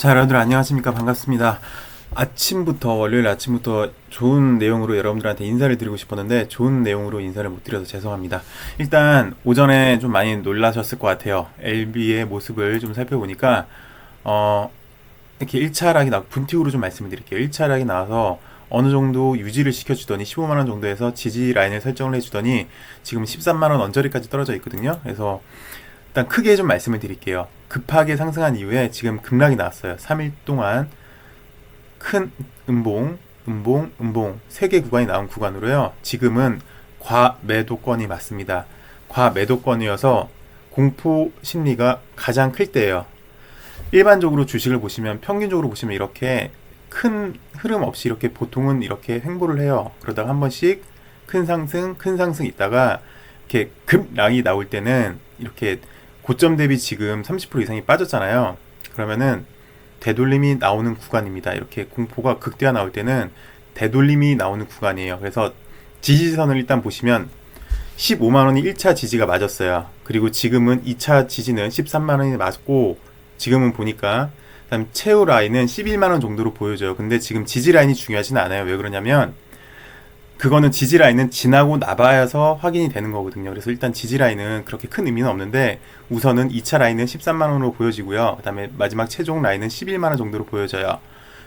자, 여러분들 안녕하십니까? 반갑습니다. 월요일 아침부터 좋은 내용으로 여러분들한테 인사를 드리고 싶었는데 좋은 내용으로 인사를 못 드려서 죄송합니다. 일단 오전에 좀 많이 놀라셨을 것 같아요. LB의 모습을 좀 살펴보니까 이렇게 1차 하락이 분틱으로 좀 말씀을 드릴게요. 1차 하락이 나와서 어느 정도 유지를 시켜주더니 15만원 정도에서 지지 라인을 설정을 해주더니 지금 13만원 언저리까지 떨어져 있거든요. 그래서 일단 크게 좀 말씀을 드릴게요. 급하게 상승한 이후에 지금 급락이 나왔어요. 3일 동안 큰 음봉, 음봉 3개 구간이 나온 구간으로요. 지금은 과매도권이 맞습니다. 과매도권이어서 공포 심리가 가장 클 때예요. 일반적으로 주식을 보시면 평균적으로 보시면 이렇게 큰 흐름 없이 이렇게 보통은 이렇게 횡보를 해요. 그러다가 한 번씩 큰 상승 있다가 이렇게 급락이 나올 때는 이렇게 고점 대비 지금 30% 이상이 빠졌잖아요. 그러면은 되돌림이 나오는 구간입니다. 이렇게 공포가 극대화 나올 때는 되돌림이 나오는 구간이에요. 그래서 지지선을 일단 보시면 15만원이 1차 지지가 맞았어요. 그리고 지금은 2차 지지는 13만원이 맞고 지금은 보니까 그다음 최후 라인은 11만원 정도로 보여져요. 근데 지금 지지 라인이 중요하지는 않아요. 왜 그러냐면 그거는 지지 라인은 지나고 나봐서 확인이 되는 거거든요. 그래서 일단 지지 라인은 그렇게 큰 의미는 없는데 우선은 2차 라인은 13만원으로 보여지고요. 그 다음에 마지막 최종 라인은 11만원 정도로 보여져요.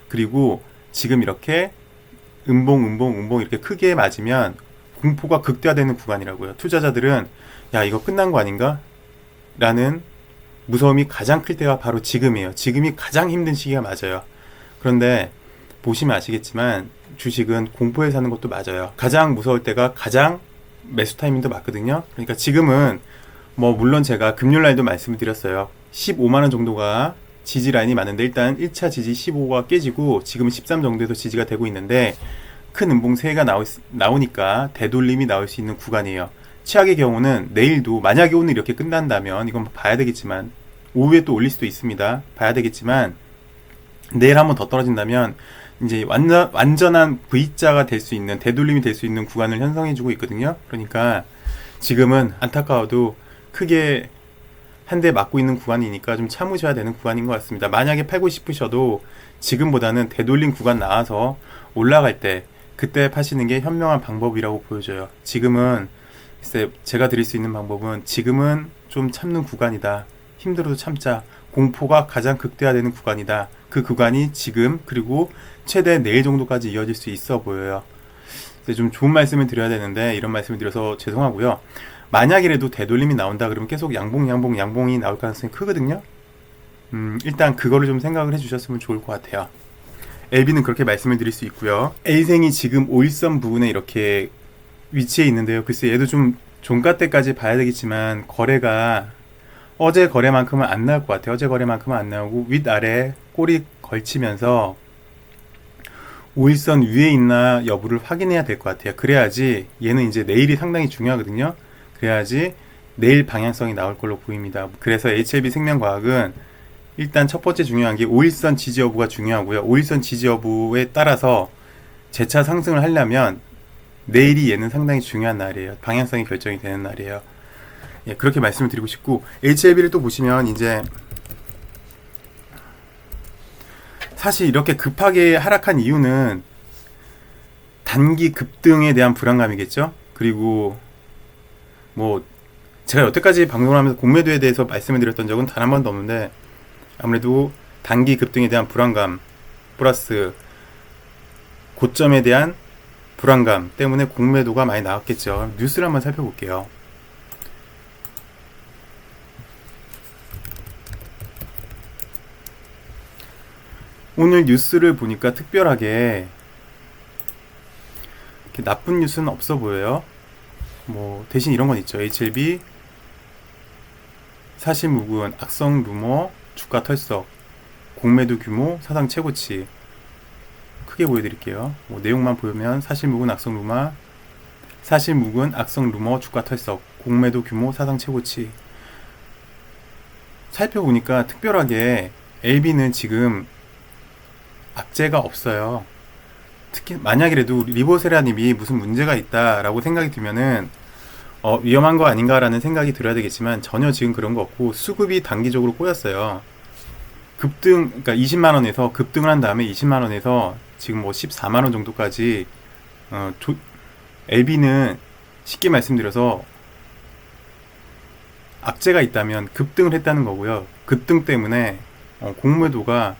그리고 지금 이렇게 음봉 이렇게 크게 맞으면 공포가 극대화되는 구간이라고요. 투자자들은 야 이거 끝난 거 아닌가? 라는 무서움이 가장 클 때가 바로 지금이에요. 지금이 가장 힘든 시기가 맞아요. 그런데 보시면 아시겠지만 주식은 공포에 사는 것도 맞아요. 가장 무서울 때가 가장 매수 타이밍도 맞거든요. 그러니까 지금은 물론 제가 금요일날도 말씀을 드렸어요. 15만원 정도가 지지 라인이 맞는데 일단 1차 지지 15가 깨지고 지금 13 정도에서 지지가 되고 있는데 큰 음봉 3개가 나오니까 되돌림이 나올 수 있는 구간이에요. 최악의 경우는 내일도 만약에 오늘 이렇게 끝난다면 이건 봐야 되겠지만 오후에 또 올릴 수도 있습니다. 봐야 되겠지만 내일 한번 더 떨어진다면 이제 완전한 V자가 될 수 있는 되돌림이 될 수 있는 구간을 형성해주고 있거든요. 그러니까 지금은 안타까워도 크게 한 대 맞고 있는 구간이니까 좀 참으셔야 되는 구간인 것 같습니다. 만약에 팔고 싶으셔도 지금보다는 되돌림 구간 나와서 올라갈 때 그때 파시는 게 현명한 방법이라고 보여져요. 지금은 글쎄 제가 드릴 수 있는 방법은 지금은 좀 참는 구간이다. 힘들어도 참자. 공포가 가장 극대화되는 구간이다. 그 구간이 지금 그리고 최대 내일 정도까지 이어질 수 있어 보여요. 좀 좋은 말씀을 드려야 되는데 이런 말씀을 드려서 죄송하고요. 만약이라도 되돌림이 나온다 그러면 계속 양봉이 나올 가능성이 크거든요. 일단 그거를 좀 생각을 해주셨으면 좋을 것 같아요. LB는 그렇게 말씀을 드릴 수 있고요. A생이 지금 5일선 부분에 이렇게 위치해 있는데요. 글쎄 얘도 좀 종가 때까지 봐야 되겠지만 거래가 어제 거래만큼은 안 나올 것 같아요. 어제 거래만큼은 안 나오고 윗아래 꼬리 걸치면서 5일선 위에 있나 여부를 확인해야 될 것 같아요. 그래야지 얘는 이제 내일이 상당히 중요하거든요. 그래야지 내일 방향성이 나올 걸로 보입니다. 그래서 HLB 생명과학은 일단 첫 번째 중요한 게 5일선 지지 여부가 중요하고요. 5일선 지지 여부에 따라서 재차 상승을 하려면 내일이 얘는 상당히 중요한 날이에요. 방향성이 결정이 되는 날이에요. 예, 그렇게 말씀을 드리고 싶고 HLB를 또 보시면 이제 사실 이렇게 급하게 하락한 이유는 단기 급등에 대한 불안감이겠죠. 그리고 제가 여태까지 방송을 하면서 공매도에 대해서 말씀을 드렸던 적은 단 한 번도 없는데 아무래도 단기 급등에 대한 불안감 플러스 고점에 대한 불안감 때문에 공매도가 많이 나왔겠죠. 뉴스를 한번 살펴볼게요. 오늘 뉴스를 보니까 특별하게 이렇게 나쁜 뉴스는 없어 보여요. 대신 이런 건 있죠. HLB 사실무근 악성 루머 주가 털썩 공매도 규모 사상 최고치 크게 보여드릴게요. 내용만 보면 사실무근 악성 루머 주가 털썩 공매도 규모 사상 최고치 살펴보니까 특별하게 LB는 지금 악재가 없어요. 특히 만약이라도 리보세라님이 무슨 문제가 있다라고 생각이 들면은 위험한 거 아닌가라는 생각이 들어야 되겠지만 전혀 지금 그런 거 없고 수급이 단기적으로 꼬였어요. 급등, 그러니까 20만 원에서 급등을 한 다음에 20만 원에서 지금 뭐 14만 원 정도까지 어, LB는 쉽게 말씀드려서 악재가 있다면 급등을 했다는 거고요. 급등 때문에 공매도가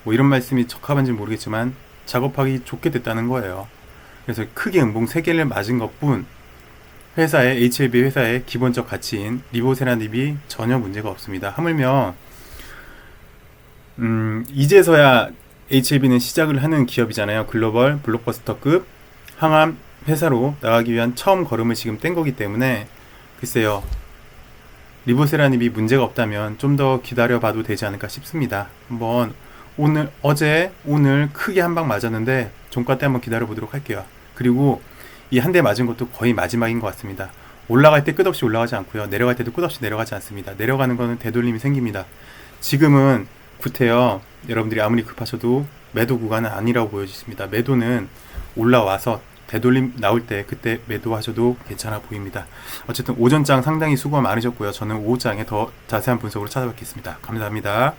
뭐 이런 말씀이 적합한지 모르겠지만 작업하기 좋게 됐다는 거예요. 그래서 크게 음봉 3개를 맞은 것뿐 회사의 HLB 회사의 기본적 가치인 리보세라닙이 전혀 문제가 없습니다. 하물며 이제서야 HLB는 시작을 하는 기업이잖아요. 글로벌 블록버스터급 항암 회사로 나가기 위한 처음 걸음을 지금 뗀 거기 때문에 글쎄요. 리보세라닙이 문제가 없다면 좀 더 기다려봐도 되지 않을까 싶습니다. 한번 오늘 크게 한 방 맞았는데 종가 때 한번 기다려보도록 할게요. 그리고 이 한 대 맞은 것도 거의 마지막인 것 같습니다. 올라갈 때 끝없이 올라가지 않고요. 내려갈 때도 끝없이 내려가지 않습니다. 내려가는 거는 되돌림이 생깁니다. 지금은 구태여 여러분들이 아무리 급하셔도 매도 구간은 아니라고 보여지십니다. 매도는 올라와서 되돌림 나올 때 그때 매도하셔도 괜찮아 보입니다. 어쨌든 오전장 상당히 수고가 많으셨고요. 저는 오후장에 더 자세한 분석으로 찾아뵙겠습니다. 감사합니다.